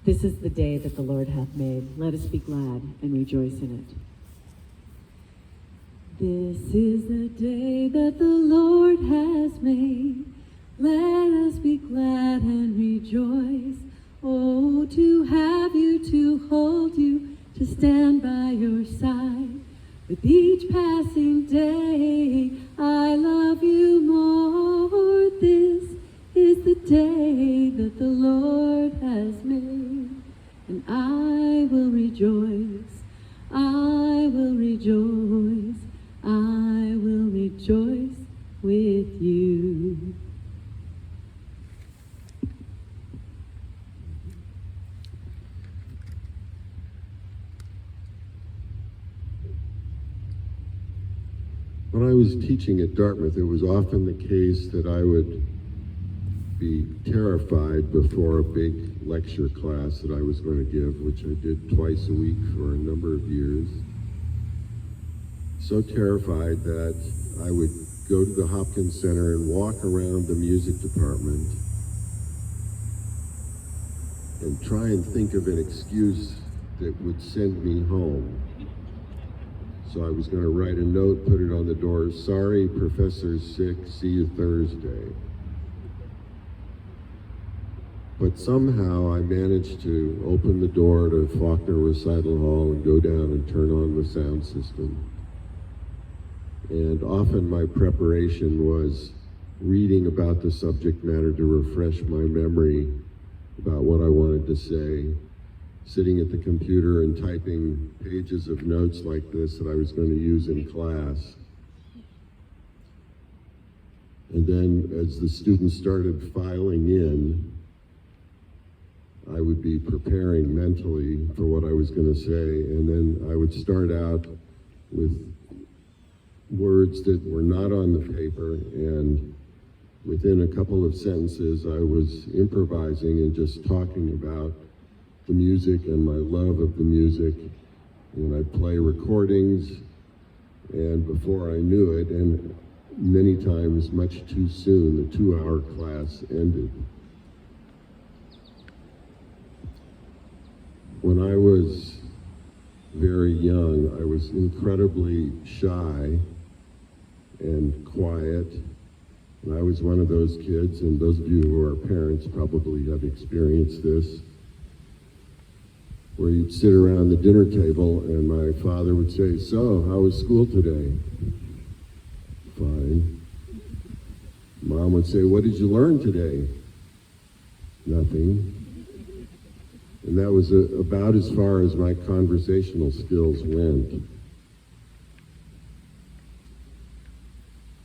This is the day that the Lord hath made. Let us be glad and rejoice in it. This is the day that the Lord has made. Let us be glad and rejoice. Oh, to have you, to hold you, to stand by your side. With each passing day, I love you more. This is the day that the Lord has made, and I will rejoice, I will rejoice, I will rejoice with you. When I was teaching at Dartmouth, it was often the case that I would be terrified before a big lecture class that I was going to give, which I did twice a week for a number of years. So terrified that I would go to the Hopkins Center and walk around the music department and try and think of an excuse that would send me home. So I was going to write a note, put it on the door, sorry, professor's sick, see you Thursday. But somehow I managed to open the door to Faulkner Recital Hall and go down and turn on the sound system. And often my preparation was reading about the subject matter to refresh my memory about what I wanted to say, sitting at the computer and typing pages of notes like this that I was going to use in class. And then as the students started filing in, I would be preparing mentally for what I was going to say, and then I would start out with words that were not on the paper, and within a couple of sentences I was improvising and just talking about the music and my love of the music. And I'd play recordings, and before I knew it, and many times much too soon, the 2-hour class ended. When I was very young, I was incredibly shy and quiet, and I was one of those kids, and those of you who are parents probably have experienced this, where you'd sit around the dinner table and my father would say, so, how was school today? Fine. Mom would say, what did you learn today? Nothing. And that was about as far as my conversational skills went.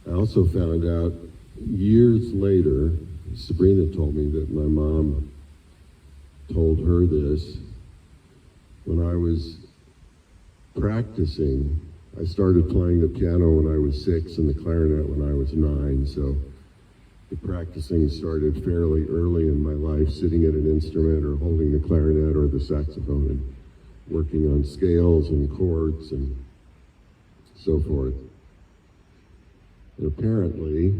I also found out years later, Sabrina told me that my mom told her this, when I was practicing. I started playing the piano when I was 6 and the clarinet when I was 9, so the practicing started fairly early in my life, sitting at an instrument or holding the clarinet or the saxophone and working on scales and chords and so forth. And apparently,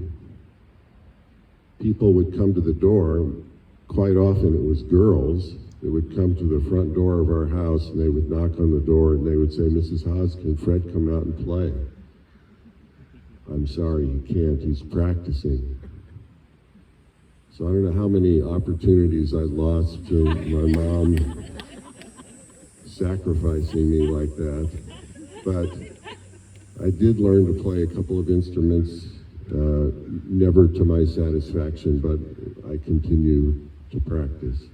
people would come to the door. Quite often it was girls that would come to the front door of our house, and they would knock on the door and they would say, Mrs. Haas, can Fred come out and play? I'm sorry, he can't, he's practicing. So I don't know how many opportunities I lost to my mom sacrificing me like that, but I did learn to play a couple of instruments, never to my satisfaction, but I continue to practice.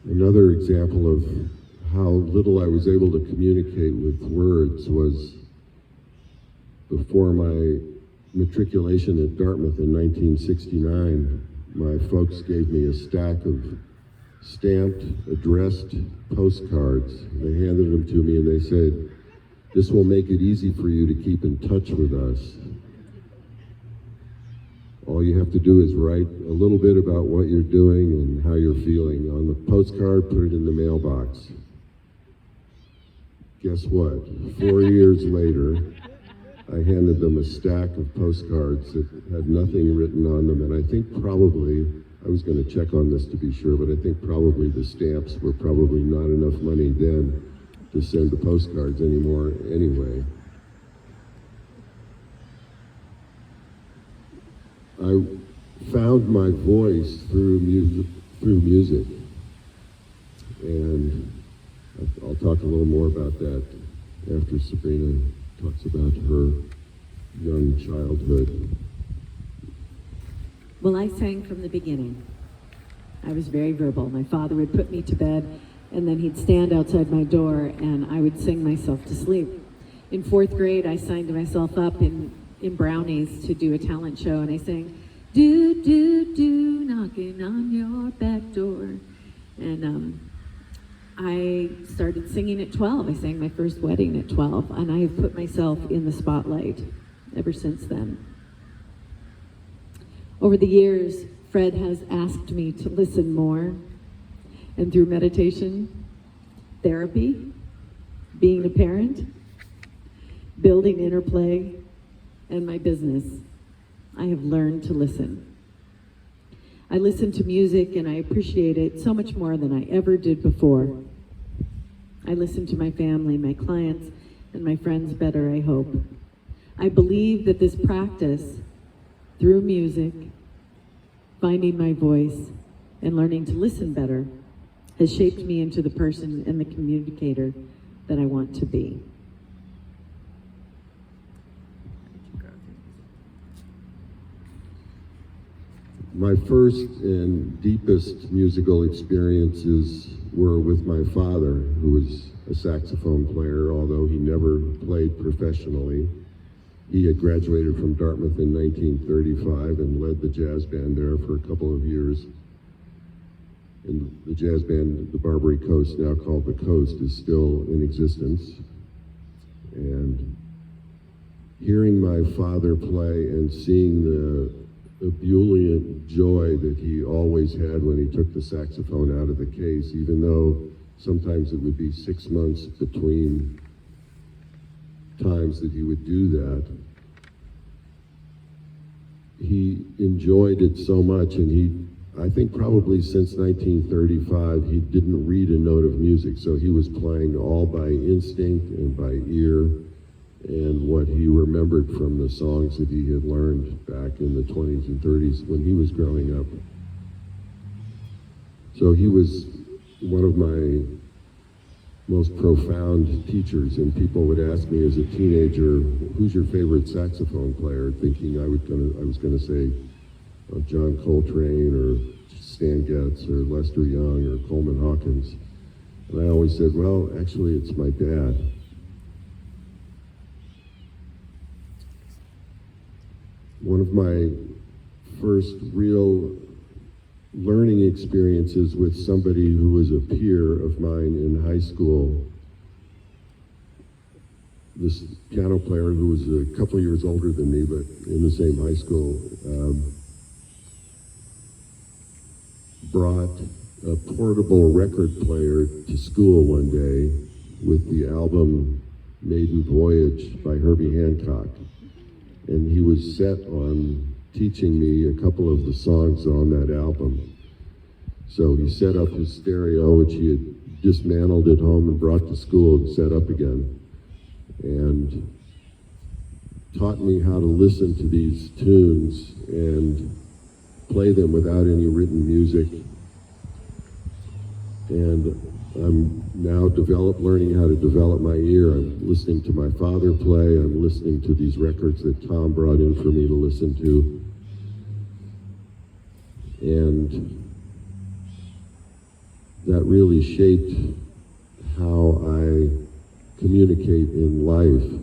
Another example of how little I was able to communicate with words was before my matriculation at Dartmouth in 1969. My folks gave me a stack of stamped, addressed postcards. They handed them to me and they said, "This will make it easy for you to keep in touch with us." all you have to do is write a little bit about what you're doing and how you're feeling on the postcard, put it in the mailbox. Guess what? 4 years later, I handed them a stack of postcards that had nothing written on them, and I think probably, I was going to check on this to be sure, but I think probably the stamps were probably not enough money then to send the postcards anymore anyway. I found my voice through music, and I'll talk a little more about that after Sabrina talks about her young childhood. Well, I sang from the beginning. I was very verbal. My father would put me to bed, and then he'd stand outside my door, and I would sing myself to sleep. In 4th grade, I signed myself up in Brownies to do a talent show, and I sang, "Do, do, do, knocking on your back door." And I started singing at 12. I sang my first wedding at 12, and I have put myself in the spotlight ever since then. Over the years, Fred has asked me to listen more, and through meditation, therapy, being a parent, building Interplay, and my business, I have learned to listen. I listen to music and I appreciate it so much more than I ever did before. I listen to my family, my clients, and my friends better, I hope. I believe that this practice, through music, finding my voice, and learning to listen better, has shaped me into the person and the communicator that I want to be. My first and deepest musical experiences were with my father, who was a saxophone player, although he never played professionally. He had graduated from Dartmouth in 1935 and led the jazz band there for a couple of years. And the jazz band, the Barbary Coast, now called the Coast, is still in existence. And hearing my father play and seeing the ebullient joy that he always had when he took the saxophone out of the case, even though sometimes it would be 6 months between times that he would do that. He enjoyed it so much, and I think probably since 1935, he didn't read a note of music, so he was playing all by instinct and by ear, and what he remembered from the songs that he had learned back in the 20s and 30s when he was growing up. So he was one of my most profound teachers, and people would ask me as a teenager, "Who's your favorite saxophone player?" Thinking I was gonna say John Coltrane or Stan Getz or Lester Young or Coleman Hawkins, and I always said, "Well, actually, it's my dad." One of my first real learning experiences with somebody who was a peer of mine in high school, this piano player who was a couple of years older than me, but in the same high school, brought a portable record player to school one day with the album Maiden Voyage by Herbie Hancock. And he was set on teaching me a couple of the songs on that album. So he set up his stereo, which he had dismantled at home and brought to school and set up again, and taught me how to listen to these tunes and play them without any written music. And I'm now learning how to develop my ear. I'm listening to my father play. I'm listening to these records that Tom brought in for me to listen to. And that really shaped how I communicate in life.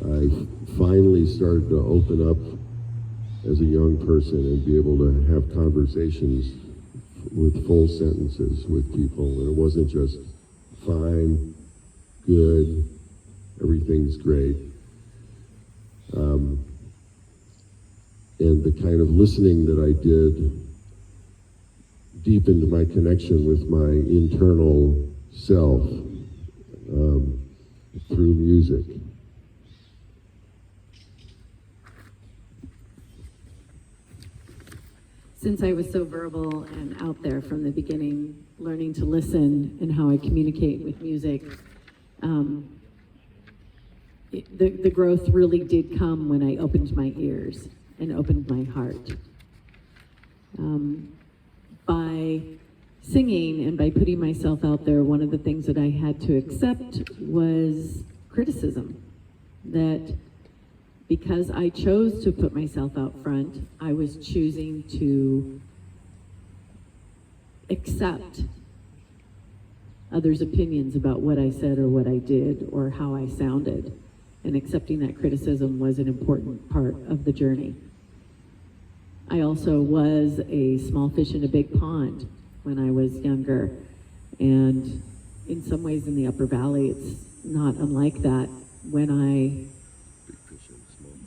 I finally started to open up as a young person and be able to have conversations with full sentences with people, and it wasn't just fine, good, everything's great. and the kind of listening that I did deepened my connection with my internal self through music. Since I was so verbal and out there from the beginning, learning to listen and how I communicate with music, the growth really did come when I opened my ears and opened my heart. By singing and by putting myself out there, one of the things that I had to accept was criticism. That because I chose to put myself out front, I was choosing to accept others' opinions about what I said or what I did or how I sounded. And accepting that criticism was an important part of the journey. I also was a small fish in a big pond when I was younger. And in some ways in the Upper Valley, it's not unlike that when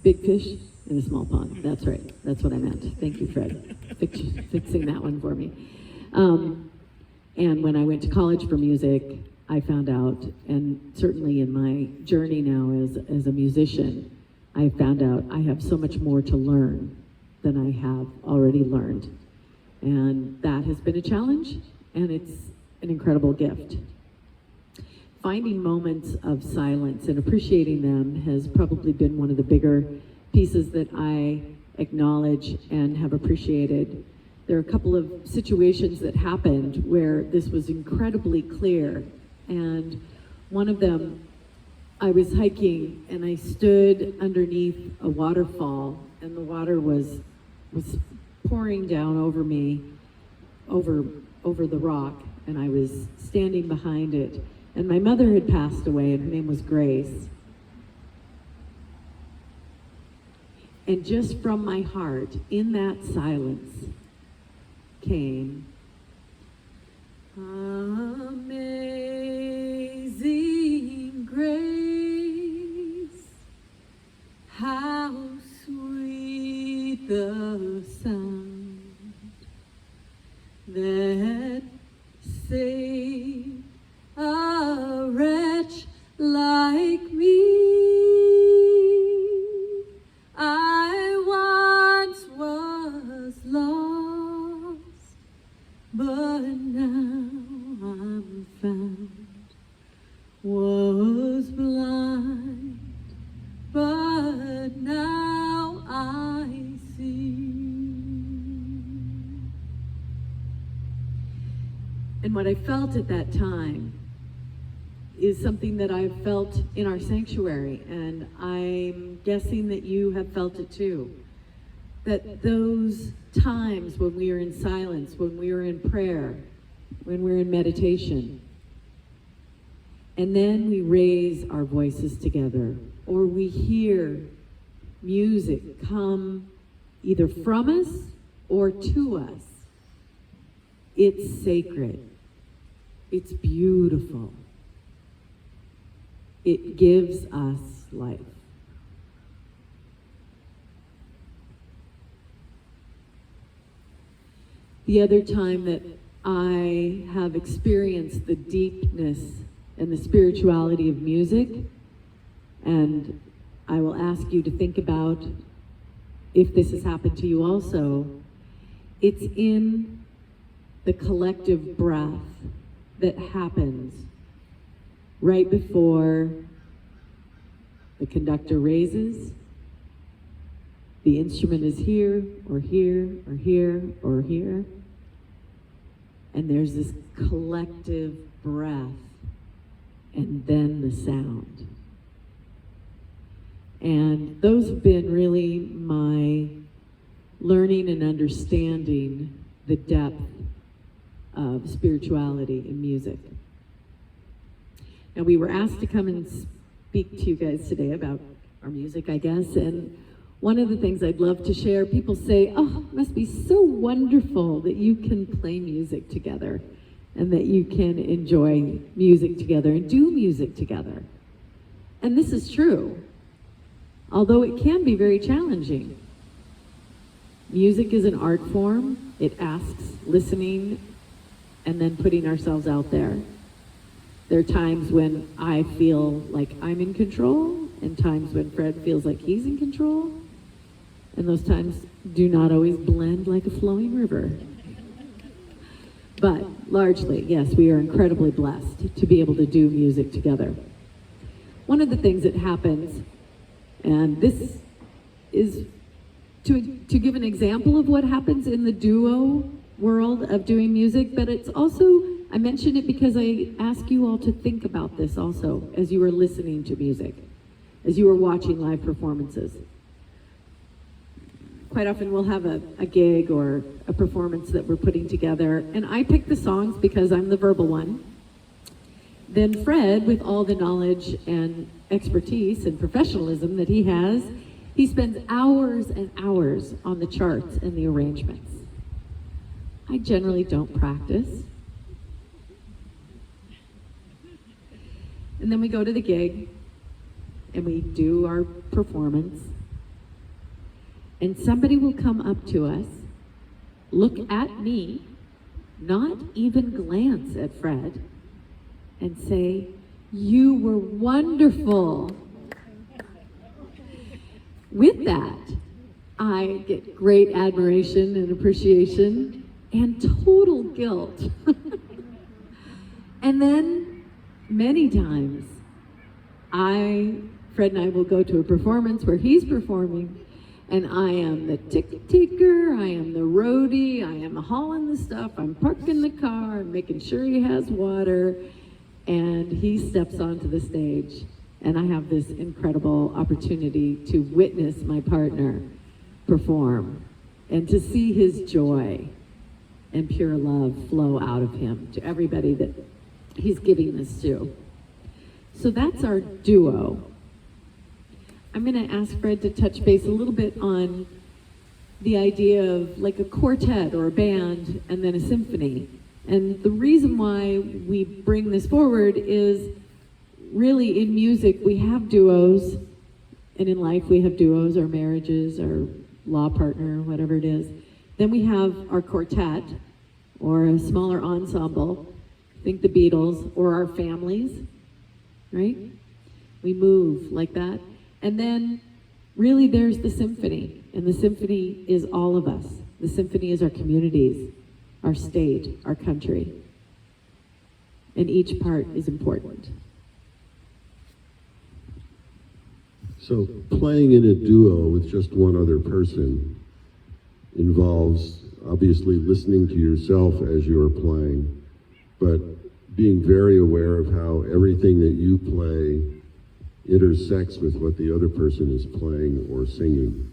Big fish in a small pond. That's right. That's what I meant. Thank you, Fred, fixing that one for me. And when I went to college for music, I found out, and certainly in my journey now as a musician, I found out I have so much more to learn than I have already learned. And that has been a challenge, and it's an incredible gift. Finding moments of silence and appreciating them has probably been one of the bigger pieces that I acknowledge and have appreciated. There are a couple of situations that happened where this was incredibly clear, and one of them, I was hiking and I stood underneath a waterfall, and the water was pouring down over me, over the rock, and I was standing behind it. And my mother had passed away, and her name was Grace. And just from my heart, in that silence, came, Amazing Grace, how sweet the sound that saved a wretch like me. I once was lost, but now I'm found. Was blind, but now I see. And what I felt at that time is something that I've felt in our sanctuary, and I'm guessing that you have felt it too. That those times when we are in silence, when we are in prayer, when we're in meditation, and then we raise our voices together, or we hear music come either from us or to us, it's sacred. It's beautiful. It gives us life. The other time that I have experienced the deepness and the spirituality of music, and I will ask you to think about if this has happened to you also, it's in the collective breath that happens right before the conductor raises, the instrument is here, or here, or here, or here, and there's this collective breath, and then the sound. And those have been really my learning and understanding the depth of spirituality in music. And we were asked to come and speak to you guys today about our music, I guess. And one of the things I'd love to share, people say, oh, it must be so wonderful that you can play music together and that you can enjoy music together and do music together. And this is true, although it can be very challenging. Music is an art form. It asks listening and then putting ourselves out there. There are times when I feel like I'm in control, and times when Fred feels like he's in control. And those times do not always blend like a flowing river. But largely, yes, we are incredibly blessed to be able to do music together. One of the things that happens, and this is to give an example of what happens in the duo world of doing music, but it's also, I mention it because I ask you all to think about this also as you are listening to music, as you are watching live performances. Quite often we'll have a gig or a performance that we're putting together, and I pick the songs because I'm the verbal one. Then Fred, with all the knowledge and expertise and professionalism that he has, he spends hours and hours on the charts and the arrangements. I generally don't practice. And then we go to the gig and we do our performance. And somebody will come up to us, look at me, not even glance at Fred, and say, "You were wonderful." With that, I get great admiration and appreciation and total guilt. And then many times, Fred and I will go to a performance where he's performing, and I am the ticket taker, I am the roadie, I am hauling the stuff, I'm parking the car, I'm making sure he has water, and he steps onto the stage. And I have this incredible opportunity to witness my partner perform and to see his joy and pure love flow out of him to everybody that he's giving this to. So that's our duo. I'm going to ask Fred to touch base a little bit on the idea of like a quartet or a band and then a symphony. And the reason why we bring this forward is really in music we have duos, and in life we have duos, our marriages, our law partner, whatever it is. Then we have our quartet or a smaller ensemble, think the Beatles, or our families, right? We move like that. And then really there's the symphony, and the symphony is all of us. The symphony is our communities, our state, our country. And each part is important. So playing in a duo with just one other person involves obviously listening to yourself as you're playing, but being very aware of how everything that you play intersects with what the other person is playing or singing.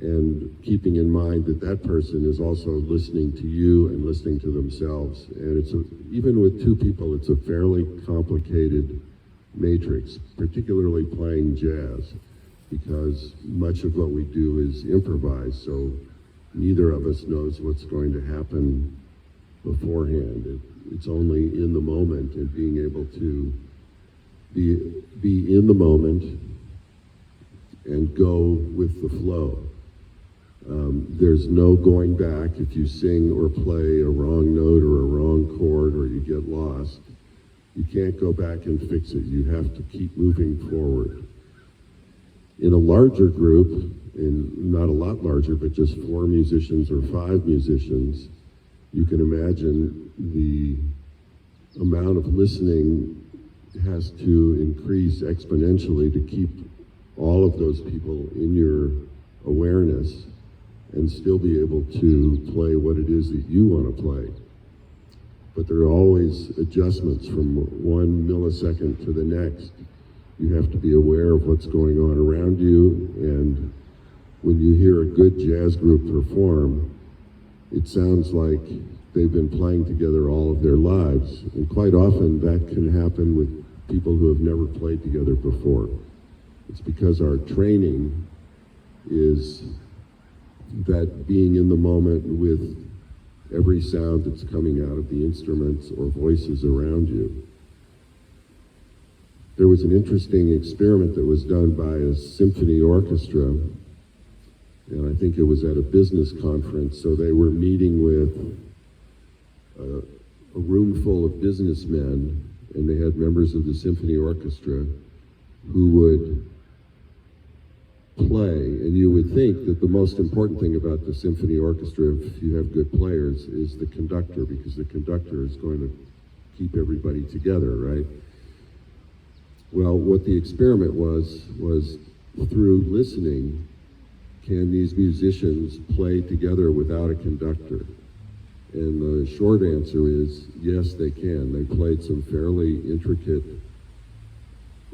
And keeping in mind that that person is also listening to you and listening to themselves. And even with two people, it's a fairly complicated matrix, particularly playing jazz, because much of what we do is improvised, so neither of us knows what's going to happen beforehand. It's only in the moment and being able to be in the moment and go with the flow. There's no going back if you sing or play a wrong note or a wrong chord or you get lost. You can't go back and fix it. You have to keep moving forward. In a larger group, not a lot larger, but just 4 musicians or 5 musicians, you can imagine the amount of listening has to increase exponentially to keep all of those people in your awareness and still be able to play what it is that you want to play. But there are always adjustments from 1 millisecond to the next. You have to be aware of what's going on around you, and when you hear a good jazz group perform, it sounds like they've been playing together all of their lives. And quite often that can happen with people who have never played together before. It's because our training is that being in the moment with every sound that's coming out of the instruments or voices around you. There was an interesting experiment that was done by a symphony orchestra and I think it was at a business conference, so they were meeting with a room full of businessmen, and they had members of the symphony orchestra who would play, and you would think that the most important thing about the symphony orchestra, if you have good players, is the conductor, because the conductor is going to keep everybody together, right? Well, what the experiment was through listening, can these musicians play together without a conductor? And the short answer is, yes, they can. They played some fairly intricate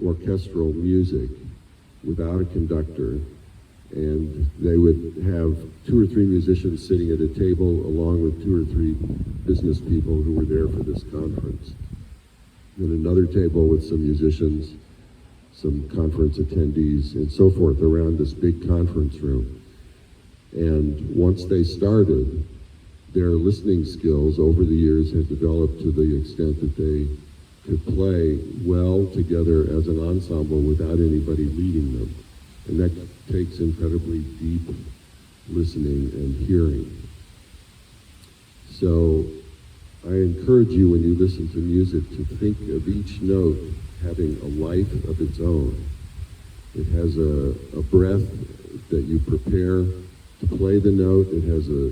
orchestral music without a conductor, and they would have 2 or 3 musicians sitting at a table along with 2 or 3 business people who were there for this conference. And another table with some musicians, some conference attendees, and so forth around this big conference room. And once they started, their listening skills over the years had developed to the extent that they could play well together as an ensemble without anybody leading them. And that takes incredibly deep listening and hearing. So I encourage you, when you listen to music, to think of each note having a life of its own. It has a breath that you prepare to play the note. It has a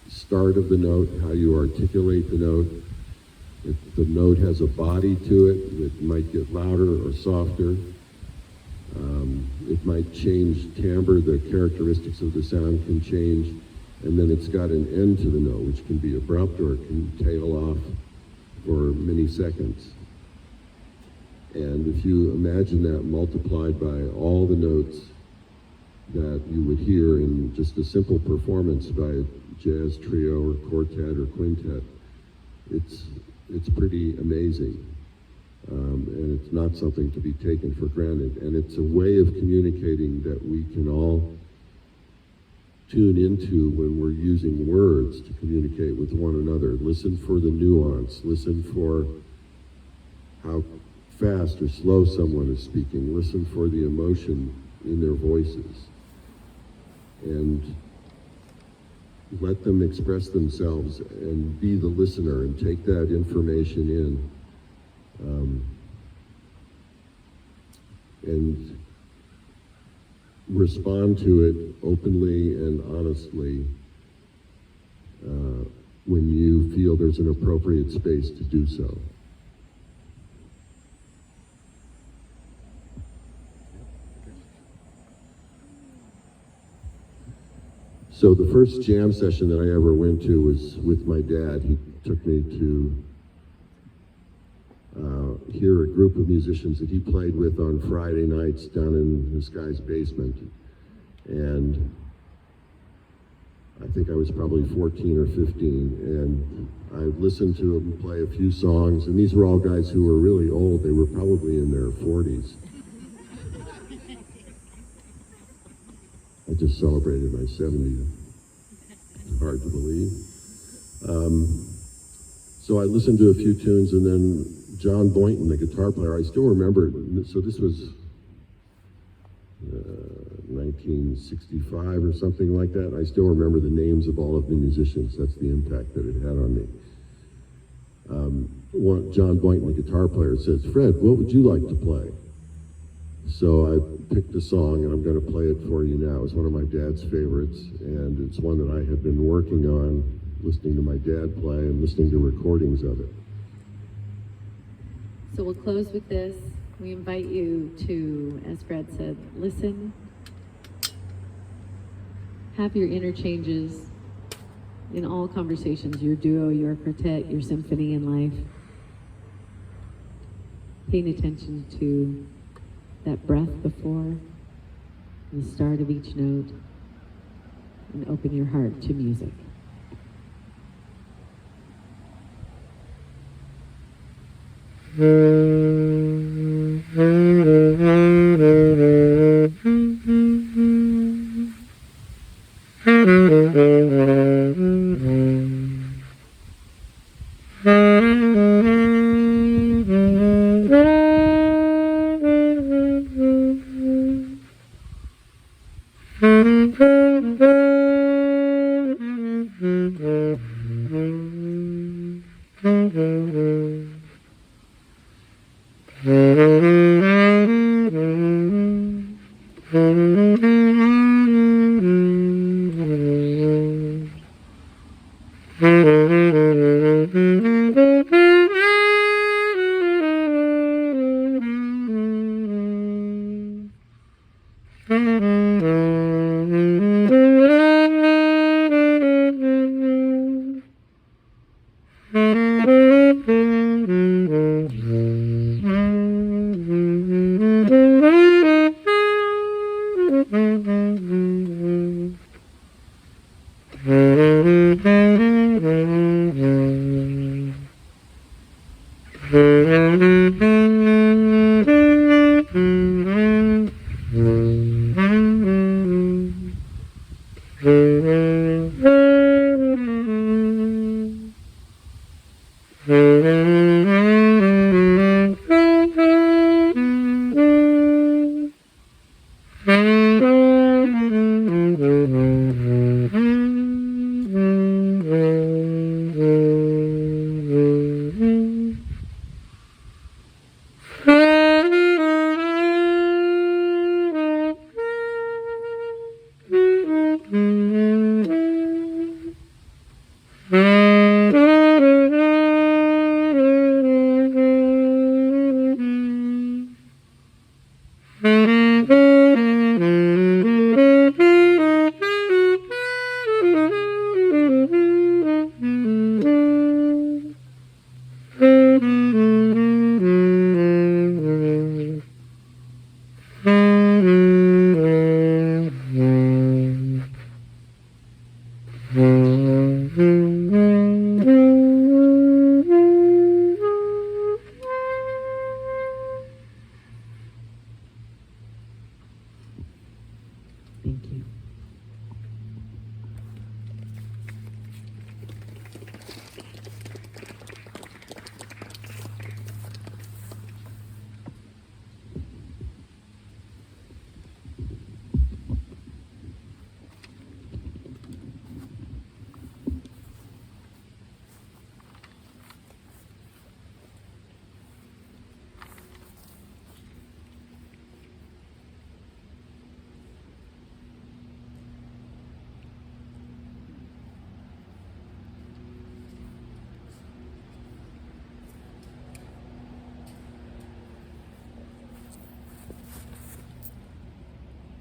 start of the note, how you articulate the note. The note has a body to it that might get louder or softer. It might change timbre, the characteristics of the sound can change, and then it's got an end to the note, which can be abrupt or it can tail off for many seconds. And if you imagine that multiplied by all the notes that you would hear in just a simple performance by a jazz trio or quartet or quintet, it's pretty amazing. And it's not something to be taken for granted. And it's a way of communicating that we can all tune into when we're using words to communicate with one another. Listen for the nuance. Listen for how fast or slow someone is speaking. Listen for the emotion in their voices. And let them express themselves and be the listener and take that information in. And respond to it openly and honestly when you feel there's an appropriate space to do so. So the first jam session that I ever went to was with my dad. He took me to hear a group of musicians that he played with on Friday nights down in this guy's basement. And I think I was probably 14 or 15, and I listened to him play a few songs, and these were all guys who were really old. They were probably in their 40s. I just celebrated my 70th. It's hard to believe. So I listened to a few tunes, and then John Boynton, the guitar player, I still remember, so this was 1965 or something like that. I still remember the names of all of the musicians. That's the impact that it had on me. John Boynton, the guitar player, says, "Fred, what would you like to play?" So I picked a song, and I'm going to play it for you now. It's one of my dad's favorites, and it's one that I had been working on, listening to my dad play and listening to recordings of it. So we'll close with this. We invite you to, as Fred said, listen. Have your interchanges in all conversations, your duo, your quartet, your symphony in life. Paying attention to that breath before the start of each note, and open your heart to music.